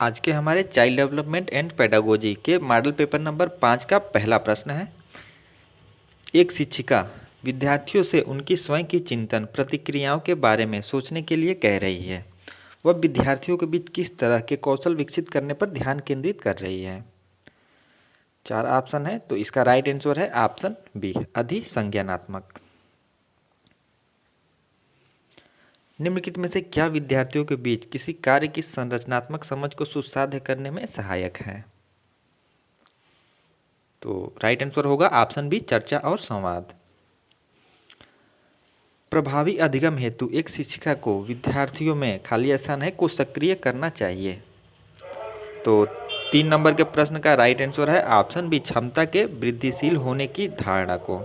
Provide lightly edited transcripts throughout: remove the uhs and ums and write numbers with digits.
आज के हमारे चाइल्ड डेवलपमेंट एंड पेडागोजी के मॉडल पेपर नंबर 5 का पहला प्रश्न है। एक शिक्षिका विद्यार्थियों से उनकी स्वयं की चिंतन प्रतिक्रियाओं के बारे में सोचने के लिए कह रही है। वह विद्यार्थियों के बीच किस तरह के कौशल विकसित करने पर ध्यान केंद्रित कर रही है। 4 ऑप्शन है, तो इसका राइट आंसर है ऑप्शन बी, अधिसंज्ञानात्मक। निम्नलिखित में से क्या विद्यार्थियों के बीच किसी कार्य की संरचनात्मक समझ को सुसाध्य करने में सहायक है। तो राइट आंसर होगा ऑप्शन बी, चर्चा और संवाद। प्रभावी अधिगम हेतु एक शिक्षिका को विद्यार्थियों में खाली स्थान है को सक्रिय करना चाहिए। तो 3 नंबर के प्रश्न का राइट आंसर है ऑप्शन बी, क्षमता के वृद्धिशील होने की धारणा को।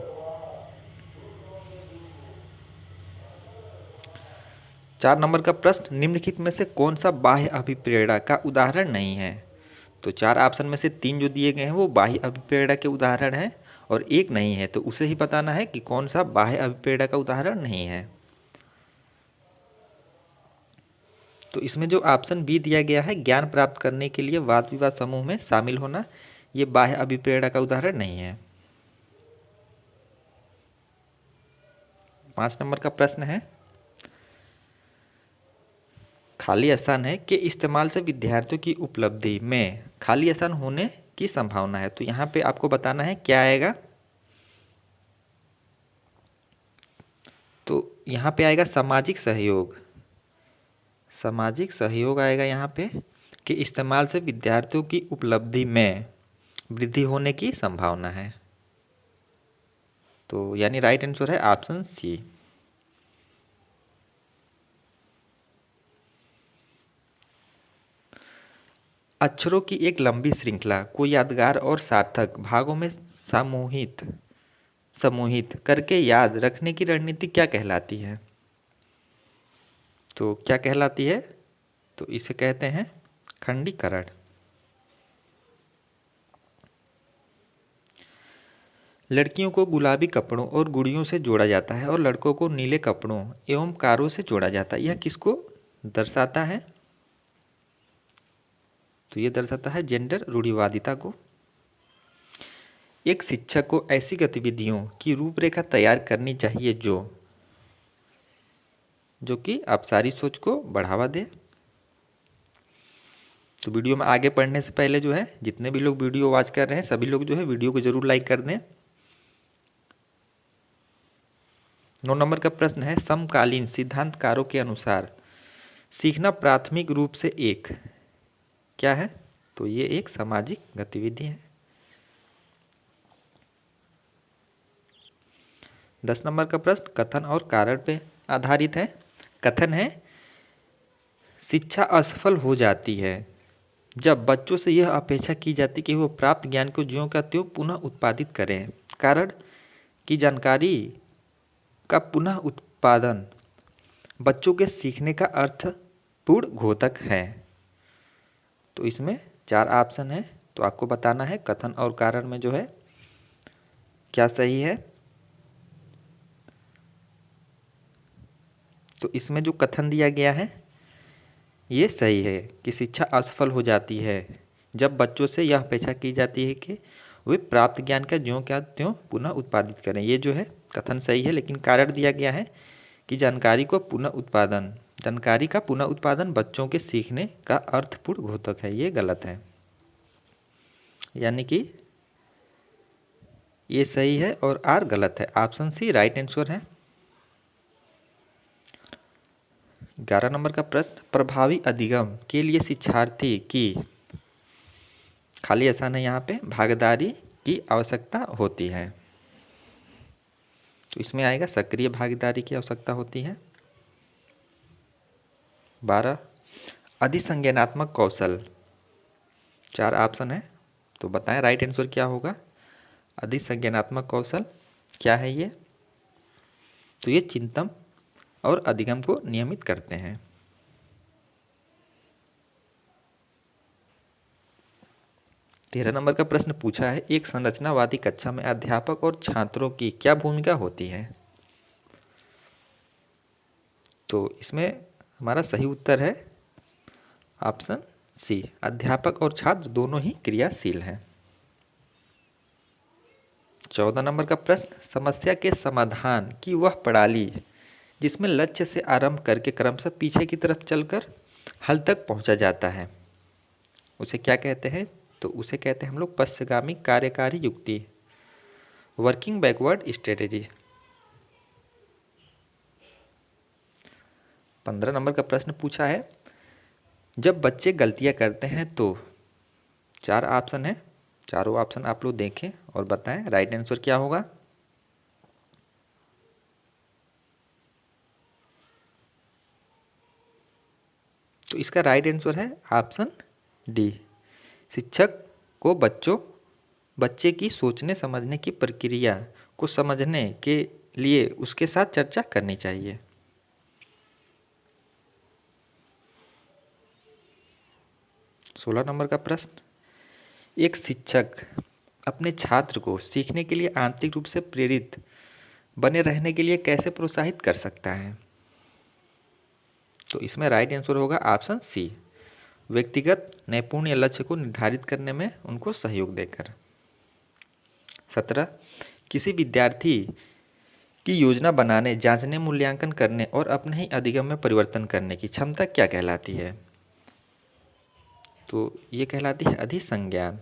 4 नंबर का प्रश्न, निम्नलिखित में से कौन सा बाह्य अभिप्रेरणा का उदाहरण नहीं है। तो 4 ऑप्शन में से 3 जो दिए गए हैं वो बाह्य अभिप्रेरणा के उदाहरण हैं और एक नहीं है, तो उसे ही बताना है कि कौन सा बाह्य अभिप्रेरणा का उदाहरण नहीं है। तो इसमें जो ऑप्शन बी दिया गया है, ज्ञान प्राप्त करने के लिए वाद विवाद समूह में शामिल होना, ये बाह्य अभिप्रेरणा का उदाहरण नहीं है। 5 नंबर का प्रश्न है, खाली स्थान है के इस्तेमाल से विद्यार्थियों की उपलब्धि में खाली स्थान होने की संभावना है। तो यहाँ पे आपको बताना है क्या आएगा। तो यहाँ पे आएगा सामाजिक सहयोग। सामाजिक सहयोग आएगा यहाँ पे कि इस्तेमाल से विद्यार्थियों की उपलब्धि में वृद्धि होने की संभावना है। तो यानी राइट आंसर है ऑप्शन सी। अक्षरों की एक लंबी श्रृंखला को यादगार और सार्थक भागों में समूहित करके याद रखने की रणनीति क्या कहलाती है। तो क्या कहलाती है, तो इसे कहते हैं खंडीकरण। लड़कियों को गुलाबी कपड़ों और गुड़ियों से जोड़ा जाता है और लड़कों को नीले कपड़ों एवं कारों से जोड़ा जाता है। यह किसको दर्शाता है। तो यह दर्शाता है जेंडर रूढ़िवादिता को। एक शिक्षक को ऐसी गतिविधियों की रूपरेखा तैयार करनी चाहिए जो कि आपसारी सोच को बढ़ावा दे। तो वीडियो में आगे पढ़ने से पहले जो है जितने भी लोग वीडियो वॉच कर रहे हैं सभी लोग जो है वीडियो को जरूर लाइक कर दें। 9 नंबर का प्रश्न है, समकालीन सिद्धांतकारों के अनुसार सीखना प्राथमिक रूप से एक क्या है। तो ये एक सामाजिक गतिविधि है। 10 नंबर का प्रश्न कथन और कारण पे आधारित है। कथन है, शिक्षा असफल हो जाती है जब बच्चों से यह अपेक्षा की जाती कि वो प्राप्त ज्ञान को ज्यों का त्यों पुनः उत्पादित करें। कारण की जानकारी का पुनः उत्पादन बच्चों के सीखने का अर्थपूर्ण घोतक है। तो इसमें 4 ऑप्शन है, तो आपको बताना है कथन और कारण में जो है क्या सही है। तो इसमें जो कथन दिया गया है ये सही है कि शिक्षा असफल हो जाती है जब बच्चों से यह अपेक्षा की जाती है कि वे प्राप्त ज्ञान का ज्यों क्या त्यों पुनः उत्पादित करें। ये जो है कथन सही है, लेकिन कारण दिया गया है कि जानकारी का पुनः उत्पादन बच्चों के सीखने का अर्थपूर्ण घोतक है। ये गलत है, यानी कि ये सही है और आर गलत है। ऑप्शन सी राइट आंसर है। 11 नंबर का प्रश्न, प्रभावी अधिगम के लिए शिक्षार्थी की खाली आसान है यहाँ पे भागीदारी की आवश्यकता होती है। तो इसमें आएगा सक्रिय भागीदारी की आवश्यकता होती है। 12 अधिसंज्ञानात्मक कौशल। 4 ऑप्शन है, तो बताएं राइट आंसर क्या होगा। अधिसंज्ञानात्मक कौशल क्या है ये। तो ये चिंतन और अधिगम को नियमित करते हैं। 13 नंबर का प्रश्न पूछा है, एक संरचनावादी कक्षा में अध्यापक और छात्रों की क्या भूमिका होती है। तो इसमें हमारा सही उत्तर है ऑप्शन सी, अध्यापक और छात्र दोनों ही क्रियाशील हैं। 14 नंबर का प्रश्न, समस्या के समाधान की वह प्रणाली जिसमें लक्ष्य से आरंभ करके क्रमशः पीछे की तरफ चलकर हल तक पहुंचा जाता है, उसे क्या कहते हैं? तो उसे कहते हैं हम लोग पश्चगामी कार्यकारी युक्ति, वर्किंग बैकवर्ड स्ट्रेटेजी। 15 नंबर का प्रश्न पूछा है, जब बच्चे गलतियां करते हैं तो 4 ऑप्शन है, चारों ऑप्शन आप लोग देखें और बताएं राइट आंसर क्या होगा। तो इसका राइट आंसर है ऑप्शन डी, शिक्षक को बच्चे की सोचने समझने की प्रक्रिया को समझने के लिए उसके साथ चर्चा करनी चाहिए। 16 नंबर का प्रश्न, एक शिक्षक अपने छात्र को सीखने के लिए आंतरिक रूप से प्रेरित बने रहने के लिए कैसे प्रोत्साहित कर सकता है? तो इसमें राइट आंसर होगा ऑप्शन सी, व्यक्तिगत नैपुण्य लक्ष्य को निर्धारित करने में उनको सहयोग देकर। 17, किसी विद्यार्थी की योजना बनाने, जांचने, मूल्यांकन करने और अपने ही अधिगम में परिवर्तन करने की क्षमता क्या कहलाती है? तो ये कहलाती है अधिसंज्ञान।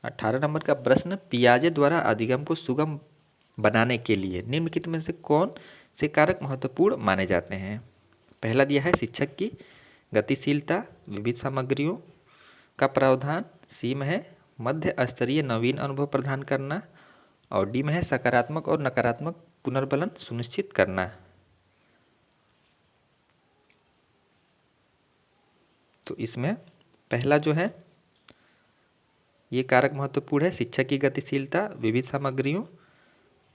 18 नंबर का प्रश्न, पियाजे द्वारा अधिगम को सुगम बनाने के लिए निम्नलिखित में से कौन से कारक महत्वपूर्ण माने जाते हैं? पहला दिया है शिक्षक की गतिशीलता, विविध सामग्रियों का प्रावधान, सी में है मध्य स्तरीय नवीन अनुभव प्रदान करना, और डी में है सकारात्मक और नकारात्मक पुनर्बलन सुनिश्चित करना। तो इसमें पहला जो है ये कारक महत्वपूर्ण है, शिक्षक की गतिशीलता, विविध सामग्रियों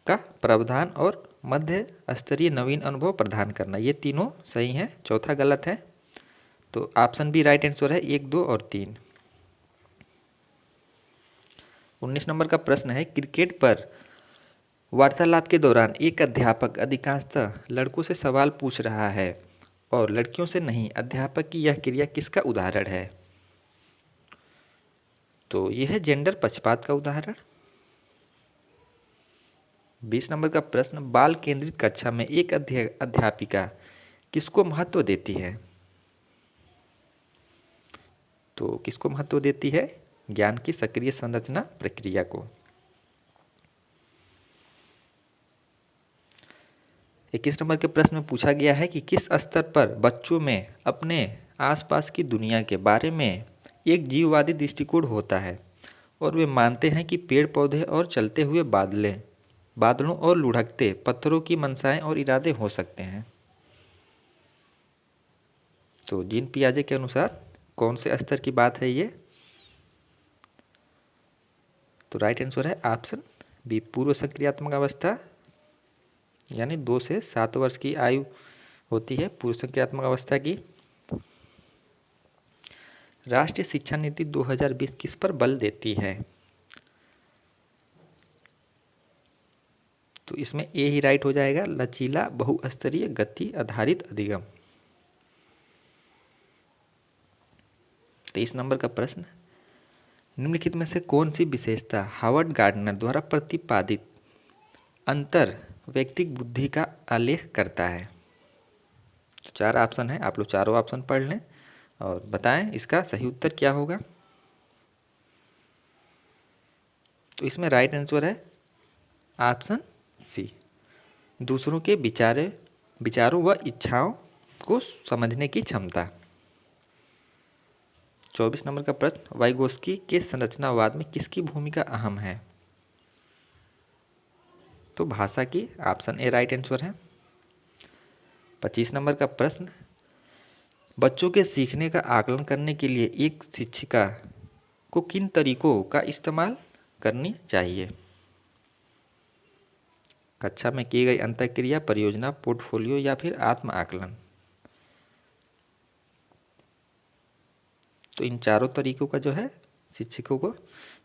का प्रावधान और मध्य स्तरीय नवीन अनुभव प्रदान करना, ये तीनों सही हैं, चौथा गलत है। तो ऑप्शन बी राइट आंसर है, 1, 2 और 3। 19 नंबर का प्रश्न है, क्रिकेट पर वार्तालाप के दौरान एक अध्यापक अधिकांशतः लड़कों से सवाल पूछ रहा है और लड़कियों से नहीं, अध्यापक की यह क्रिया किसका उदाहरण है? तो यह है जेंडर पक्षपात का उदाहरण। 20 नंबर का प्रश्न, बाल केंद्रित कक्षा में एक अध्यापिका किसको महत्व देती है? तो किसको महत्व देती है? ज्ञान की सक्रिय संरचना प्रक्रिया को। 21 नंबर के प्रश्न में पूछा गया है कि किस स्तर पर बच्चों में अपने आसपास की दुनिया के बारे में एक जीववादी दृष्टिकोण होता है और वे मानते हैं कि पेड़ पौधे और चलते हुए बादलों और लुढ़कते पत्थरों की मंशाएं और इरादे हो सकते हैं। तो जीन पियाजे के अनुसार कौन से स्तर की बात है ये? तो राइट आंसर है ऑप्शन बी, पूर्व सक्रियात्मक अवस्था, यानी 2 से 7 वर्ष की आयु होती है पूर्व सक्रियात्मक अवस्था की। राष्ट्रीय शिक्षा नीति 2020 किस पर बल देती है? तो इसमें ए ही राइट हो जाएगा, लचीला बहुस्तरीय गति आधारित अधिगम। 23 नंबर का प्रश्न, निम्नलिखित में से कौन सी विशेषता हार्वर्ड गार्डनर द्वारा प्रतिपादित अंतर व्यक्तिक बुद्धि का आलेख करता है? तो 4 ऑप्शन है, आप लोग चारों ऑप्शन पढ़ लें और बताएं इसका सही उत्तर क्या होगा। तो इसमें राइट आंसर है ऑप्शन सी, दूसरों के विचारों व इच्छाओं को समझने की क्षमता। 24 नंबर का प्रश्न, वाइगोस्की के संरचनावाद में किसकी भूमिका अहम है? तो भाषा की, ऑप्शन ए राइट आंसर है। 25 नंबर का प्रश्न, बच्चों के सीखने का आकलन करने के लिए एक शिक्षिका को किन तरीकों का इस्तेमाल करनी चाहिए? कक्षा में की गई अंतःक्रिया, परियोजना, पोर्टफोलियो या फिर आत्म आकलन। तो इन चारों तरीकों का जो है शिक्षकों को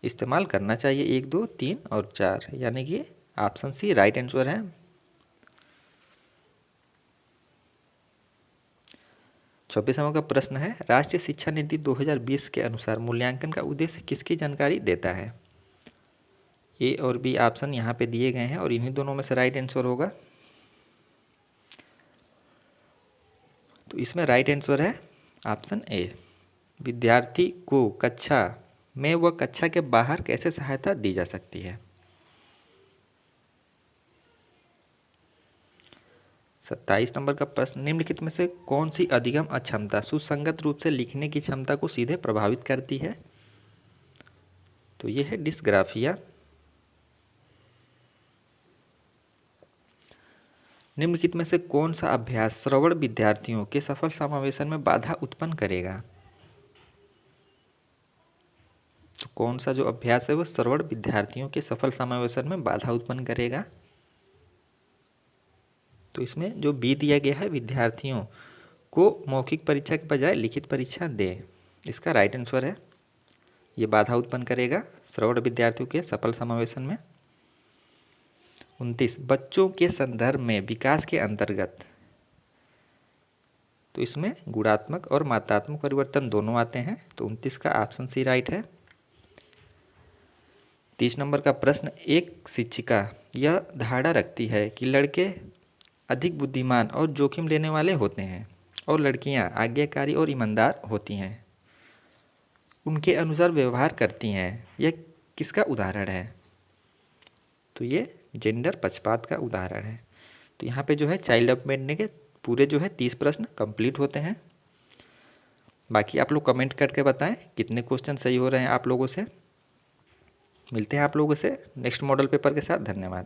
इस्तेमाल करना चाहिए, 1, 2, 3 और 4, यानी कि ऑप्शन सी राइट आंसर है। 24 नंबर का प्रश्न है, राष्ट्रीय शिक्षा नीति 2020 के अनुसार मूल्यांकन का उद्देश्य किसकी जानकारी देता है? ए और बी ऑप्शन यहाँ पे दिए गए हैं और इन्हीं दोनों में से राइट आंसर होगा। तो इसमें राइट आंसर है ऑप्शन ए, विद्यार्थी को कक्षा में व कक्षा के बाहर कैसे सहायता दी जा सकती है। 27 नंबर का प्रश्न, निम्नलिखित में से कौन सी अधिगम अक्षमता सुसंगत रूप से लिखने की क्षमता को सीधे प्रभावित करती है? तो ये है डिस्ग्राफिया। निम्नलिखित में से कौन सा अभ्यास श्रवण विद्यार्थियों के सफल समावेशन में बाधा उत्पन्न करेगा? तो कौन सा जो अभ्यास है वो श्रवण विद्यार्थियों के सफल समावेशन में बाधा उत्पन्न करेगा? तो इसमें जो बी दिया गया है, विद्यार्थियों को मौखिक परीक्षा के बजाय लिखित परीक्षा दे, इसका राइट आंसर है। ये बाधा उत्पन्न करेगा श्रवण विद्यार्थियों के सफल समावेशन में। 29, बच्चों के संदर्भ में विकास के अंतर्गत, तो इसमें गुणात्मक और मात्रात्मक परिवर्तन दोनों आते हैं, तो 29 का ऑप्शन सी राइट है। 30 नंबर का प्रश्न, एक शिक्षिका यह धारणा रखती है कि लड़के अधिक बुद्धिमान और जोखिम लेने वाले होते हैं और लड़कियां आज्ञाकारी और ईमानदार होती हैं, उनके अनुसार व्यवहार करती हैं, यह किसका उदाहरण है? तो ये जेंडर पक्षपात का उदाहरण है। तो यहाँ पे जो है चाइल्ड डेवलपमेंट के पूरे जो है 30 प्रश्न कंप्लीट होते हैं। बाकी आप लोग कमेंट करके बताएं कितने क्वेश्चन सही हो रहे हैं आप लोगों से। मिलते हैं आप लोगों से नेक्स्ट मॉडल पेपर के साथ। धन्यवाद।